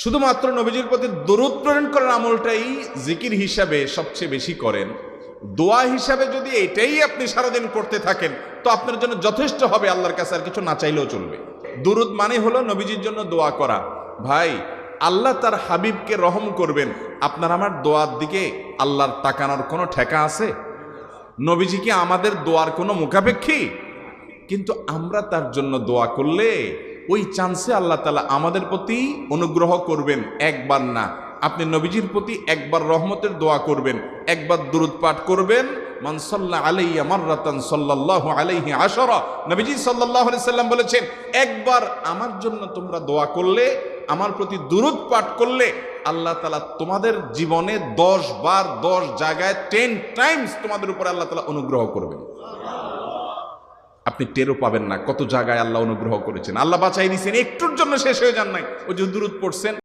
শুধুমাত্র নবীজির প্রতি দরুদ প্রেরণ করার আমলটাই জিকির হিসাবে সবচেয়ে বেশি করেন, দোয়া হিসাবে যদি এটাই আপনি সারাদিন করতে থাকেন তো আপনার জন্য যথেষ্ট হবে, আল্লাহর কাছে আর কিছু না চাইলেও চলবে। দুরুদ মানে হলো নবীজির জন্য দোয়া করা। ভাই, আল্লাহ তার হাবিবকে রহম করবেন, আপনার আমার দোয়ার দিকে আল্লাহর তাকানোর কোনো ঠেকা আছে? নবীজি কি আমাদের দোয়ার কোনো মুখাপেক্ষী? কিন্তু আমরা তার জন্য দোয়া করলে ওই চান্সে আল্লাহ তাআলা আমাদের প্রতি অনুগ্রহ করবেন। একবার না, আপনি নবীজির প্রতি একবার রহমতের দোয়া করবেন, একবার দুরূদ পাঠ করবেন, মান সাল্লা আলাইয়া মাররাতান সাল্লাল্লাহু আলাইহি আশারা। নবীজি সাল্লাল্লাহু আলাইহি সাল্লাম বলেছেন, একবার আমার জন্য তোমরা দোয়া করলে, আমার প্রতি দুরূদ পাঠ করলে, আল্লাহ তাআলা তোমাদের জীবনে 10 বার 10 জায়গায় 10 টাইমস তোমাদের উপরে আল্লাহ তাআলা অনুগ্রহ করবেন। আপনি টেরও পাবেন না কত জায়গায় আল্লাহ অনুগ্রহ করেছেন, আল্লাহ বাঁচাই দিয়েছেন, একটুর জন্য শেষ হয়ে যান নাই। ওই যে দুরূদ পড়ছেন,